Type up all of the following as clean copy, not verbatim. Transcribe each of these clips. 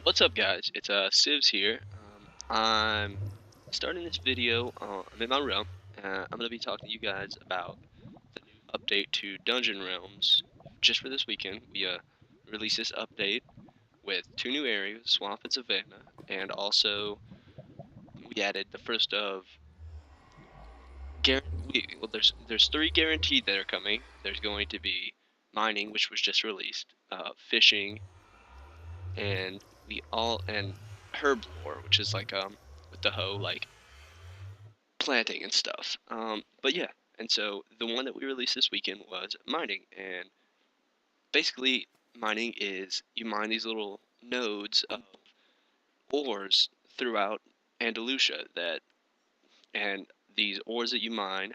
What's up, guys? It's Sivs here. I'm starting this video. I'm in my realm. I'm gonna be talking to you guys about the new update to Dungeon Realms. Just for this weekend, we released this update with two new areas, Swamp and Savannah, and also we added the first of well, there's three guaranteed that are coming. There's going to be mining, which was just released, fishing, and and herblore, which is like with the hoe, like planting and stuff. But yeah, and so the one that we released this weekend was mining, and basically mining is you mine these little nodes of ores throughout Andalusia and these ores that you mine,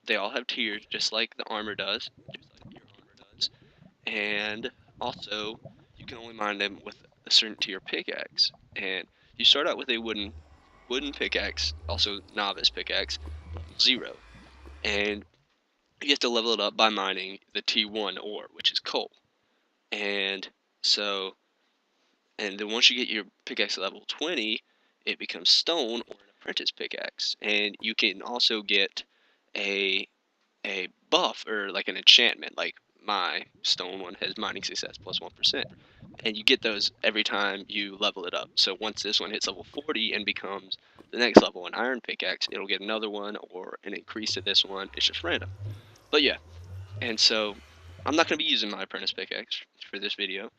they all have tiers, just like the armor does, just like your armor does, and also you can only mine them with a certain tier pickaxe, and you start out with a wooden pickaxe, also novice pickaxe, level 0, and you have to level it up by mining the T1 ore, which is coal. And so, and then once you get your pickaxe level 20, it becomes stone or an apprentice pickaxe. And you can also get a a buff or like an enchantment, like my stone one has mining success plus 1%. And you get those every time you level it up. So once this one hits level 40 and becomes the next level an iron pickaxe, it'll get another one or an increase to this one. It's just random. But yeah, and so I'm not going to be using my apprentice pickaxe for this video,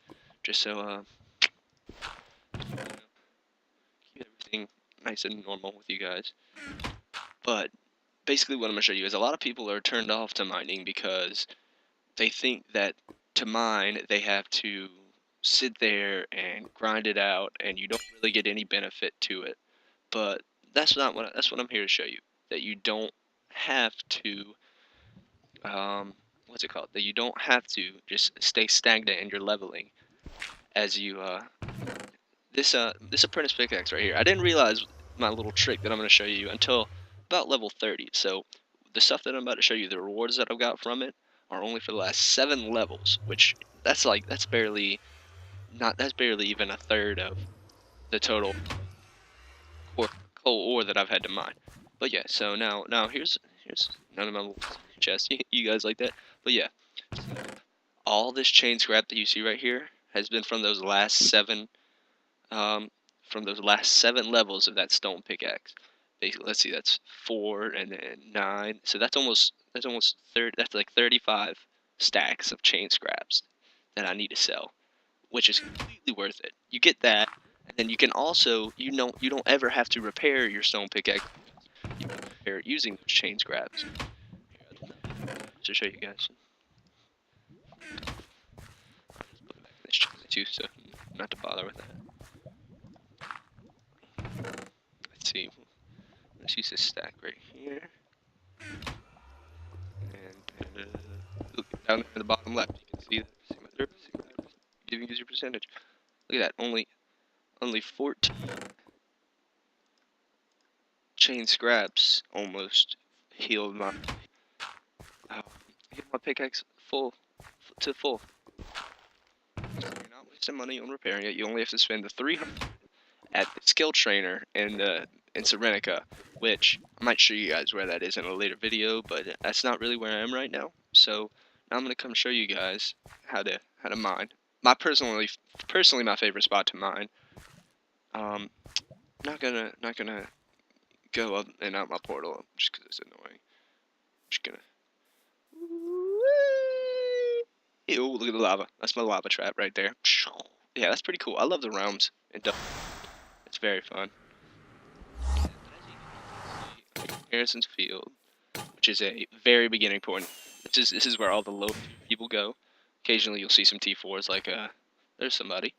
just so keep everything nice and normal with you guys. But basically what I'm going to show you is a lot of people are turned off to mining because they think that to mine they have to sit there and grind it out and you don't really get any benefit to it. But that's what I'm here to show you, that you don't have to what's it called? That you don't have to just stay stagnant in your leveling as you this apprentice pickaxe right here. I didn't realize my little trick that I'm going to show you until about level 30. So the stuff that I'm about to show you, the rewards that I've got from it, are only for the last 7 levels, which that's barely even a third of the total coal ore that I've had to mine. But yeah, so now here's none of my little chests. You guys like that? But yeah, all this chain scrap that you see right here has been from those last 7 um, levels of that stone pickaxe. Basically, let's see, that's 4 and then 9. So that's almost 30. That's like 35 stacks of chain scraps that I need to sell, which is completely worth it. You get that, and then you can also you don't ever have to repair your stone pickaxe. You can repair it using those chain scraps. Here, to show you guys. This too, so not to bother with that. Let's see. Let's use this stack right here. And look down in the bottom left, you can see my dirt. You can use your percentage. Look at that, only 14 chain scraps almost healed my pickaxe full. So you're not wasting money on repairing it. You only have to spend the 300 at the skill trainer in Serenica, which I might show you guys where that is in a later video, but that's not really where I am right now. So now I'm gonna come show you guys how to mine. Personally my favorite spot to mine. Not gonna go up and out my portal just because it's annoying. I'm just gonna. Ew, look at the lava. That's my lava trap right there. Yeah, that's pretty cool. I love the realms. It's very fun. Harrison's Field, which is a very beginning point. This is where all the low people go. Occasionally you'll see some T4s like there's somebody,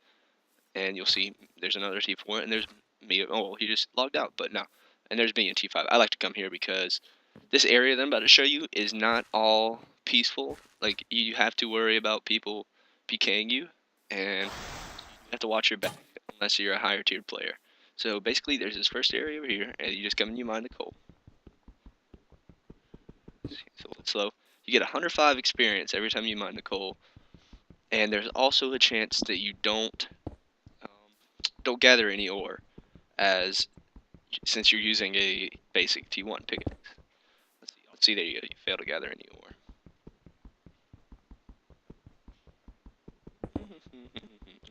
and you'll see there's another T4, and there's me. Oh, he just logged out, but no. And there's me in T5. I like to come here because this area that I'm about to show you is not all peaceful. Like, you have to worry about people PKing you, and you have to watch your back unless you're a higher tiered player. So basically, there's this first area over here, and you just come and you mine the coal. So it's slow. You get 105 experience every time you mine the coal, and there's also a chance that you don't don't gather any ore, since you're using a basic T1 pickaxe. Let's see, there you go. You fail to gather any ore.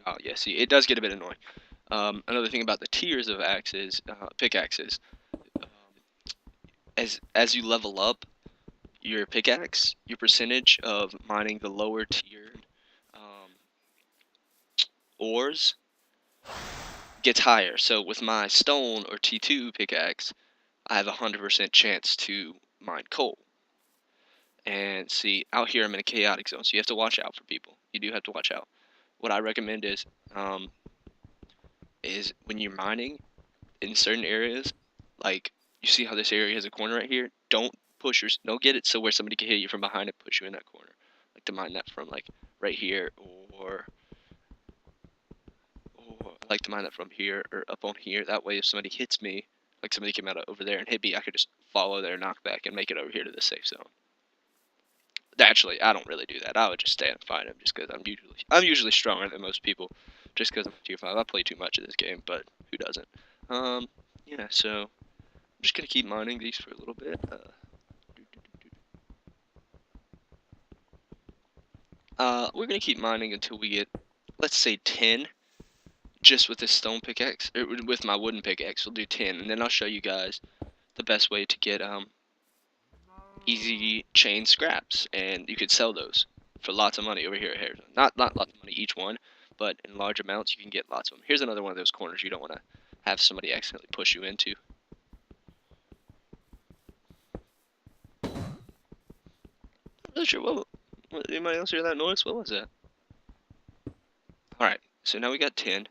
Oh yeah, see, it does get a bit annoying. Another thing about the tiers of pickaxes, as you level up your pickaxe, your percentage of mining the lower tiered ores gets higher. So with my stone or T2 pickaxe, I have a 100% chance to mine coal. And see, out here I'm in a chaotic zone, so you have to watch out for people. You do have to watch out. What I recommend is when you're mining in certain areas, like you see how this area has a corner right here, don't get it so where somebody can hit you from behind and push you in that corner. Like to mine that from like right here, or I like to mine that from here or up on here. That way if somebody hits me, like somebody came out over there and hit me, I could just follow their knockback and make it over here to the safe zone. Actually, I don't really do that. I would just stand and fight him just because I'm usually stronger than most people, just because I'm tier 5. I play too much of this game, but who doesn't? Yeah, so I'm just gonna keep mining these for a little bit. We're gonna keep mining until we get, let's say 10, just with this stone pickaxe, or with my wooden pickaxe. We'll do 10, and then I'll show you guys the best way to get easy chain scraps, and you could sell those for lots of money over here at Harrison. Not lots of money each one, but in large amounts you can get lots of them. Here's another one of those corners you don't want to have somebody accidentally push you into. I'm not sure what anybody else hear that noise? What was that? Alright, so now we got 10.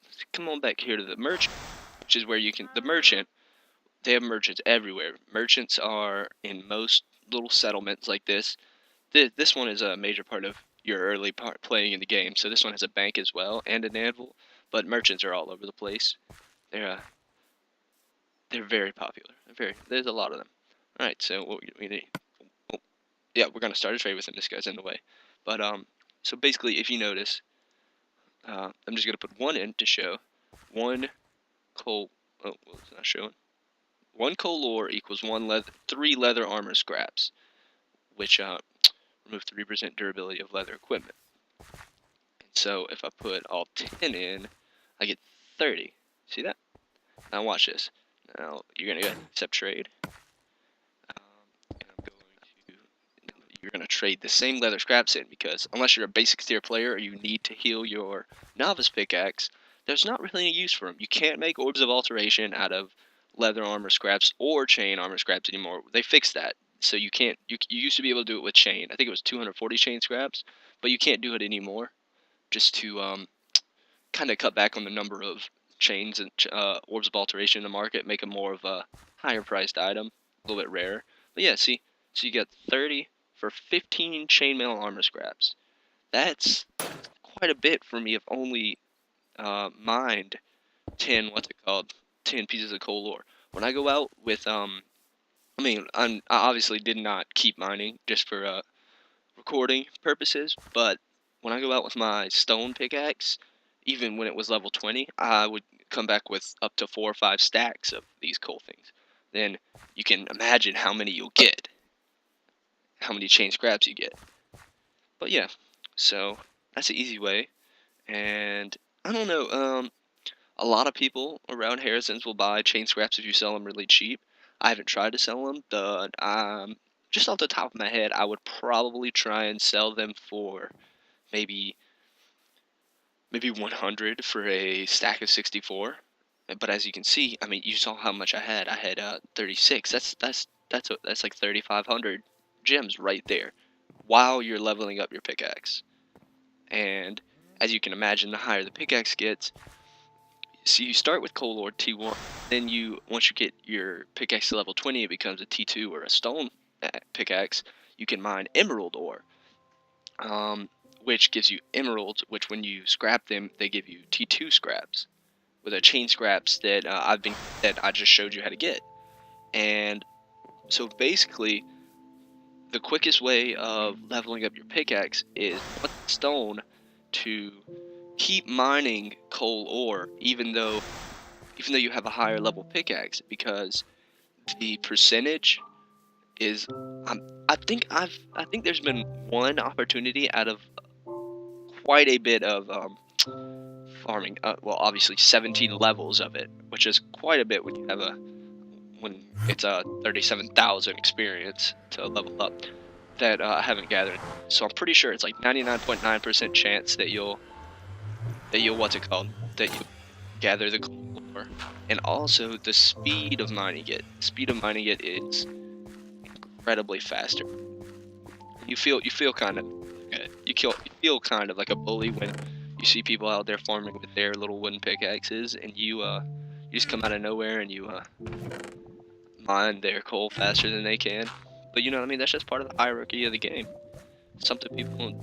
Let's come on back here to the merchant, which is where you can, they have merchants everywhere. Merchants are in most little settlements like this. This one is a major part of your early part playing in the game. So this one has a bank as well and an anvil, but merchants are all over the place. They're very popular. There's a lot of them. All right, so what we need? Oh, yeah, we're gonna start a trade with him. This guy's in the way, but so basically, if you notice, I'm just gonna put 1 in to show 1 coal. Oh, well, it's not showing. 1 coal ore equals 3 leather armor scraps, which remove 3% durability of leather equipment. And so if I put all 10 in, I get 30. See that? Now watch this. Now you're gonna go ahead and accept trade. You're gonna trade the same leather scraps in, because unless you're a basic tier player or you need to heal your novice pickaxe, there's not really any use for them. You can't make orbs of alteration out of leather armor scraps or chain armor scraps anymore. They fixed that. So you can't, you used to be able to do it with chain. I think it was 240 chain scraps, but you can't do it anymore, just to kind of cut back on the number of chains and orbs of alteration in the market, make them more of a higher priced item, a little bit rarer. But yeah, see, so you get 30 for 15 chainmail armor scraps. That's quite a bit for me. I've only mined 10 pieces of coal ore. When I go out with I obviously did not keep mining just for recording purposes, but when I go out with my stone pickaxe, even when it was level 20, I would come back with up to 4 or 5 stacks of these coal things. Then you can imagine how many you'll get, how many chain scraps you get. But yeah, so that's an easy way. And I don't know, a lot of people around Harrison's will buy chain scraps if you sell them really cheap. I haven't tried to sell them, but just off the top of my head, I would probably try and sell them for maybe 100 for a stack of 64. But as you can see, I mean, you saw how much I had. I had 36. That's like 3,500 gems right there, while you're leveling up your pickaxe. And as you can imagine, the higher the pickaxe gets, so you start with coal ore T1, then once you get your pickaxe to level 20, it becomes a T2 or a stone pickaxe. You can mine emerald ore, which gives you emeralds, which when you scrap them, they give you T2 scraps, with a chain scraps that I just showed you how to get. And so basically, the quickest way of leveling up your pickaxe is 1 stone to keep mining coal ore, even though you have a higher level pickaxe, because the percentage is I think there's been one opportunity out of quite a bit of farming. Well, obviously 17 levels of it, which is quite a bit when it's a 37,000 experience to level up, that I haven't gathered. So I'm pretty sure it's like 99.9% chance that you'll what's it called, that you gather the coal ore. And also the speed of mining it. Speed of mining it is incredibly faster. You feel kind of you feel kind of like a bully when you see people out there farming with their little wooden pickaxes, and you just come out of nowhere and you mine their coal faster than they can. But you know what I mean? That's just part of the hierarchy of the game. Something people don't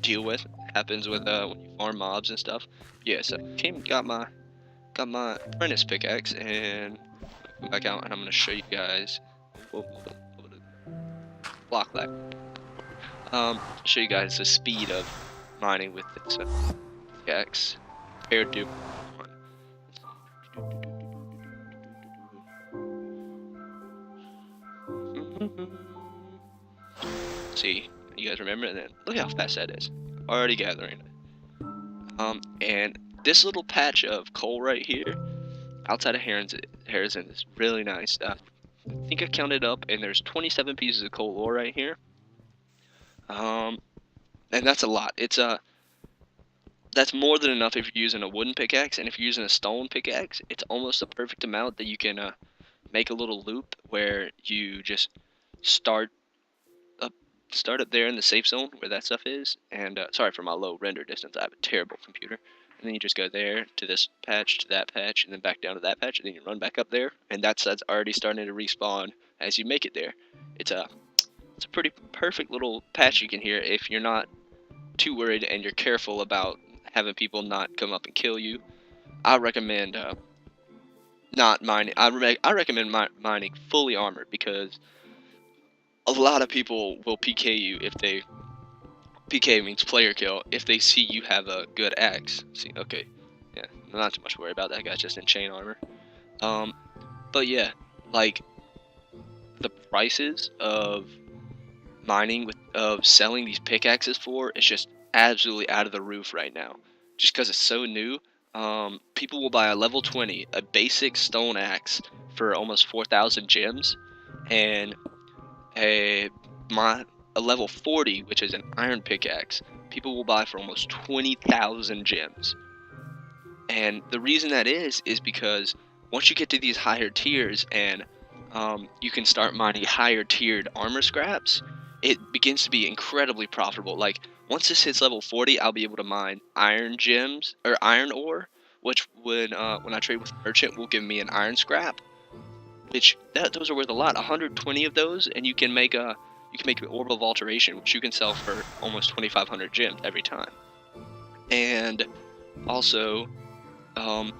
deal with. Happens with when you farm mobs and stuff. Yeah, so got my apprentice pickaxe, and come back out, and I'm gonna show you guys. Block that. Show you guys the speed of mining with this pickaxe compared to. See, you guys remember? And then look how fast that is. Already gathering. And this little patch of coal right here, outside of Harrison, is really nice. I think I counted up, and there's 27 pieces of coal ore right here. And that's a lot. That's more than enough if you're using a wooden pickaxe, and if you're using a stone pickaxe, it's almost the perfect amount that you can make a little loop where you just start up there in the safe zone where that stuff is. And sorry for my low render distance. I have a terrible computer. And then you just go there to this patch, to that patch, and then back down to that patch, and then you run back up there, and that's already starting to respawn as you make it there. It's a pretty perfect little patch you can hear if you're not too worried and you're careful about having people not come up and kill you. I recommend not mining. I recommend mining fully armored, because a lot of people will PK you if they PK means player kill if they see you have a good axe. See, okay, yeah, not too much worry about that guy's just in chain armor. But yeah, like the prices of selling these pickaxes for is just absolutely out of the roof right now, just because it's so new. People will buy a level 20, a basic stone axe, for almost 4,000 gems, and a level 40, which is an iron pickaxe, people will buy for almost 20,000 gems. And the reason that is because once you get to these higher tiers, and you can start mining higher tiered armor scraps, it begins to be incredibly profitable. Like, once this hits level 40, I'll be able to mine iron gems, or iron ore, which when I trade with a merchant will give me an iron scrap, which those are worth a lot. 120 of those, and you can make an orbital of alteration, which you can sell for almost 2,500 gems every time. And also, and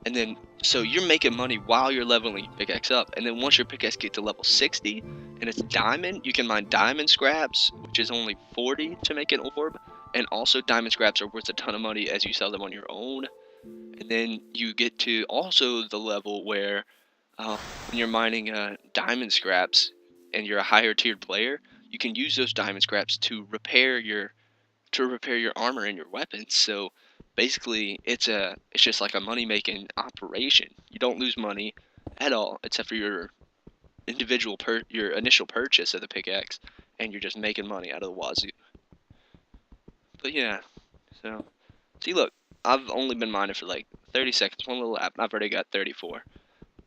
then so you're making money while you're leveling your pickaxe up. And then once your pickaxe gets to level 60 and it's diamond, you can mine diamond scraps, which is only 40 to make an orb. And also diamond scraps are worth a ton of money as you sell them on your own. And then you get to also the level where when you're mining diamond scraps and you're a higher tiered player, you can use those diamond scraps to repair your armor and your weapons. So basically, it's just like a money-making operation. You don't lose money at all, except for your initial purchase of the pickaxe, and you're just making money out of the wazoo. But yeah, so see, look, I've only been mining for like 30 seconds, one little lap, and I've already got 34.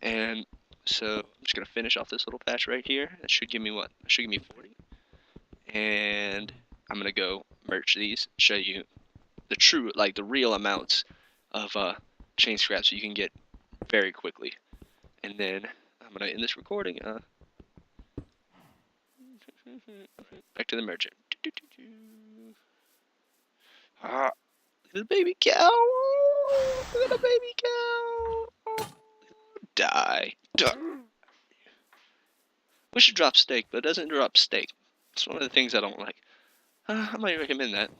And so I'm just gonna finish off this little patch right here. That should give me what? That should give me 40. And I'm gonna go merge these, show you the real amounts of chain scraps you can get very quickly. And then I'm gonna end this recording. Back to the merchant. Ah, little baby cow. Little baby cow. Die. We should drop steak, but it doesn't drop steak. It's one of the things I don't like. I might recommend that.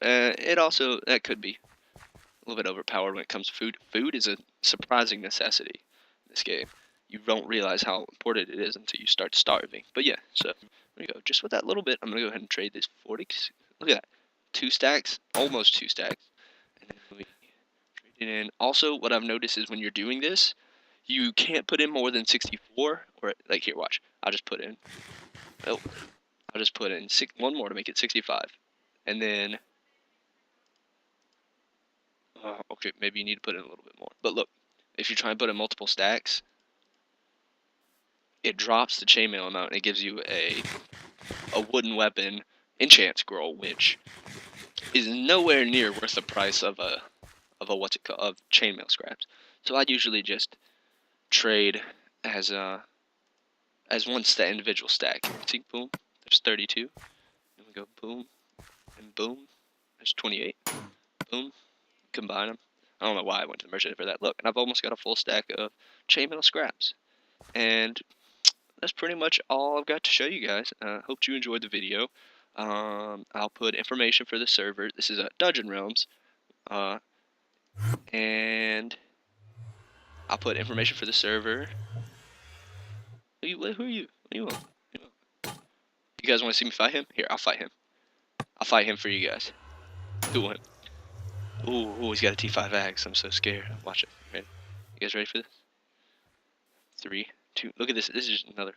It also, that could be a little bit overpowered when it comes to food. Food is a surprising necessity in this game. You don't realize how important it is until you start starving. But yeah, so there we go. Just with that little bit, I'm gonna go ahead and trade this 40. Look at that, 2 stacks, almost 2 stacks, and then we trade it in. Also, what I've noticed is when you're doing this, you can't put in more than 64. Or like here, watch. I'll just put in. Oh, I'll just put in one more to make it 65, and then. Okay, maybe you need to put in a little bit more. But look, if you try and put in multiple stacks, it drops the chainmail amount and it gives you a wooden weapon enchant scroll, which is nowhere near worth the price of a what's it called, of chainmail scraps. So I'd usually just trade as one individual stack. See, boom, there's 32. Then we go boom and boom. There's 28. Boom, combine them. I don't know why I went to the merchant for that. Look, and I've almost got a full stack of chainmail scraps. And that's pretty much all I've got to show you guys. Hope you enjoyed the video. I'll put information for the server. This is Dungeon Realms. And I'll put information for the server. Who are you? What do you want? You guys want to see me fight him? Here, I'll fight him. I'll fight him for you guys. Who won? Ooh, he's got a T5 axe. I'm so scared. Watch it. Ready? You guys ready for this? 3, 2. Look at this. This is just another.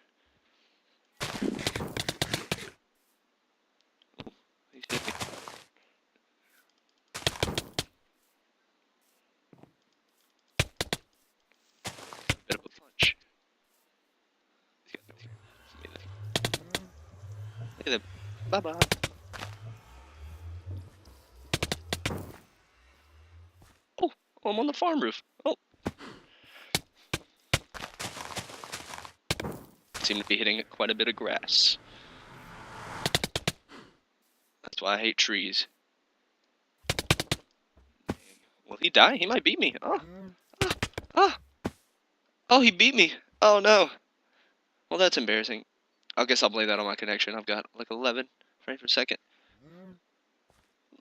Bit of a punch. Look at that. Bye bye. Oh, I'm on the farm roof. Oh. Seem to be hitting quite a bit of grass. That's why I hate trees. Will he die? He might beat me. Oh, he beat me. Oh no. Well, that's embarrassing. I guess I'll blame that on my connection. I've got like 11 frames per second.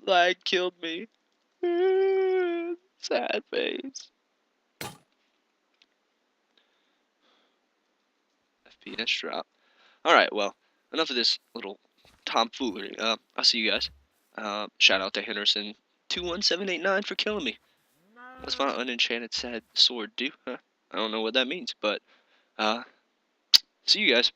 Lag killed me. Sad face. FPS drop. Alright, well, enough of this little tomfoolery. I'll see you guys. Shout out to Henderson21789 for killing me. What's my unenchanted sad sword do? Huh? I don't know what that means, but see you guys.